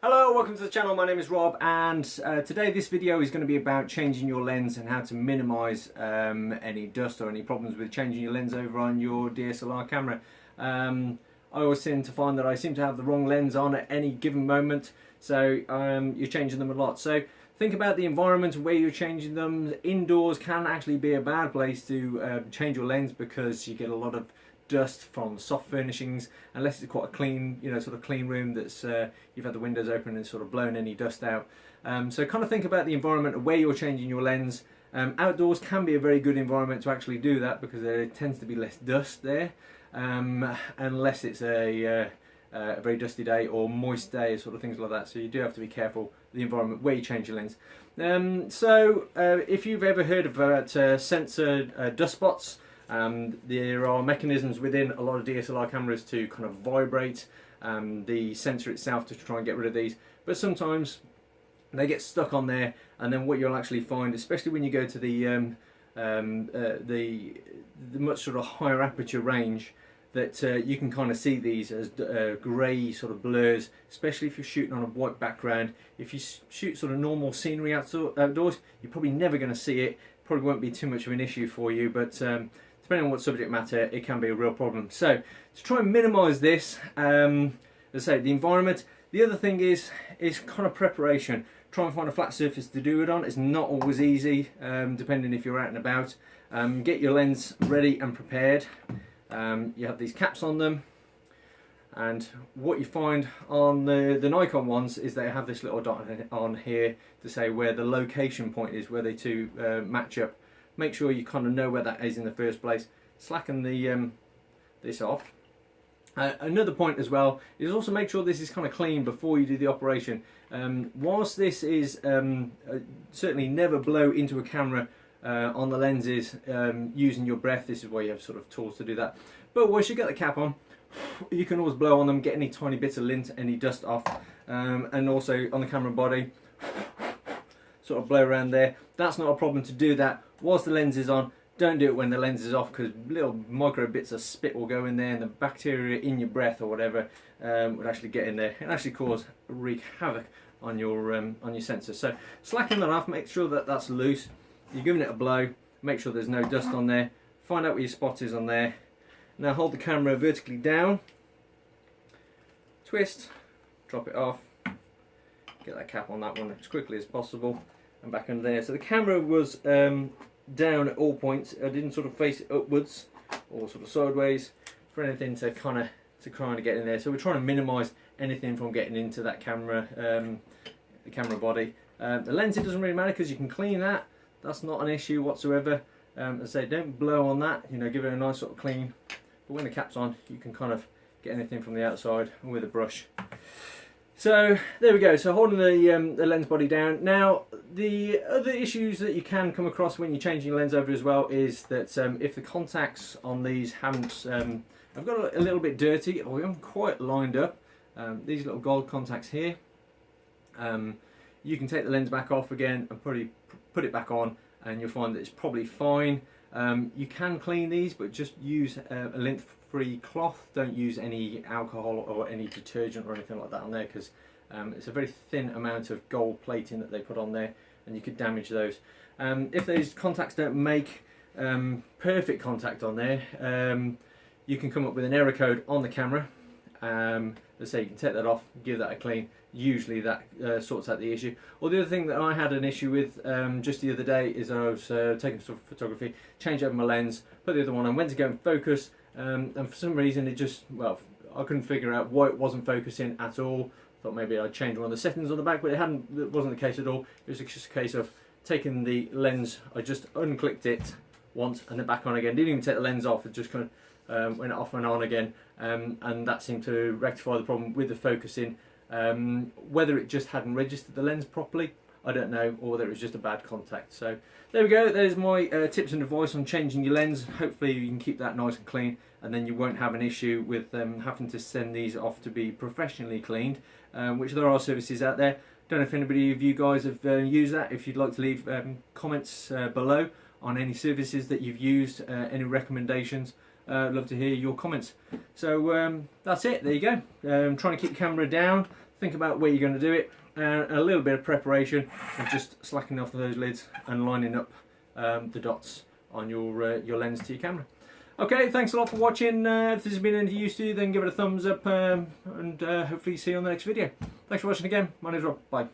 Hello, welcome to the channel. My name is Rob, and today this video is going to be about changing your lens and how to minimise any dust or any problems with changing your lens over on your DSLR camera. I always seem to find that I seem to have the wrong lens on at any given moment, so you're changing them a lot. So think about the environment where you're changing them. Indoors can actually be a bad place to change your lens because you get a lot of dust from soft furnishings, unless it's quite a clean, sort of clean room that's you've had the windows open and sort of blown any dust out. So kind of think about the environment of where you're changing your lens. Outdoors can be a very good environment to actually do that because there tends to be less dust there, unless it's a very dusty day or moist day, sort of things like that. So you do have to be careful the environment where you change your lens. If you've ever heard about sensor dust spots, there are mechanisms within a lot of DSLR cameras to kind of vibrate the sensor itself to try and get rid of these, but sometimes they get stuck on there, and then what you'll actually find, especially when you go to the much sort of higher aperture range, that you can kind of see these as grey sort of blurs, especially if you're shooting on a white background. If you shoot sort of normal scenery outdoors, you're probably never going to see it. Probably won't be too much of an issue for you, but depending on what subject matter, it can be a real problem. So to try and minimise this, as I say, the environment. The other thing is kind of preparation. Try and find a flat surface to do it on. It's not always easy, depending if you're out and about. Get your lens ready and prepared. You have these caps on them, and what you find on the Nikon ones is they have this little dot on here to say where the location point is, where they two match up. Make sure you kind of know where that is in the first place. Slacken this off. Another point as well is also make sure this is kind of clean before you do the operation. Whilst this is certainly never blow into a camera on the lenses using your breath. This is where you have sort of tools to do that. But once you get the cap on, you can always blow on them, get any tiny bits of lint, any dust off, and also on the camera body, sort of blow around there. That's not a problem to do that whilst the lens is on. Don't do it when the lens is off, because little micro bits of spit will go in there, and the bacteria in your breath or whatever would actually get in there and actually wreak havoc on your sensor. So slacken that off, make sure that that's loose. You're giving it a blow, make sure there's no dust on there, find out where your spot is on there. Now hold the camera vertically down, twist, drop it off, get that cap on that one as quickly as possible, and back under there. So the camera was down at all points. I didn't sort of face it upwards or sort of sideways for anything to kind of get in there. So we're trying to minimise anything from getting into that camera, the camera body. The lens, it doesn't really matter because you can clean that. That's not an issue whatsoever. As I say, don't blow on that. Give it a nice sort of clean. But when the cap's on, you can kind of get anything from the outside with a brush. So there we go. So holding the lens body down. Now the other issues that you can come across when you're changing your lens over as well is that if the contacts on these haven't, I've got a little bit dirty or we haven't quite lined up. These little gold contacts here. You can take the lens back off again and put it back on, and you'll find that it's probably fine. You can clean these, but just use a lint-free cloth. Don't use any alcohol or any detergent or anything like that on there, because it's a very thin amount of gold plating that they put on there, and you could damage those. If those contacts don't make perfect contact on there, you can come up with an error code on the camera. Let's say you can take that off, give that a clean. Usually that sorts out the issue. Or the other thing that I had an issue with just the other day is I was taking some photography, changed over my lens, put the other one on, went to go and focus, and for some reason it just, well, I couldn't figure out why it wasn't focusing at all. Thought maybe I'd change one of the settings on the back, but it wasn't the case at all. It was just a case of taking the lens, I just unclicked it once and then back on again. Didn't even take the lens off, it just kind of went off and on again, and that seemed to rectify the problem with the focusing. Whether it just hadn't registered the lens properly, I don't know, or whether it was just a bad contact. So there we go, there's my tips and advice on changing your lens. Hopefully you can keep that nice and clean, and then you won't have an issue with having to send these off to be professionally cleaned, which there are services out there. Don't know if anybody of you guys have used that. If you'd like to leave comments below on any services that you've used, any recommendations, I'd love to hear your comments. So that's it, there you go. Trying to keep the camera down. think about where you're going to do it, and a little bit of preparation, and just slackening off those lids and lining up the dots on your lens to your camera. Okay, thanks a lot for watching. If this has been any use to you, then give it a thumbs up, and hopefully see you on the next video. Thanks for watching again. My name's Rob. Bye.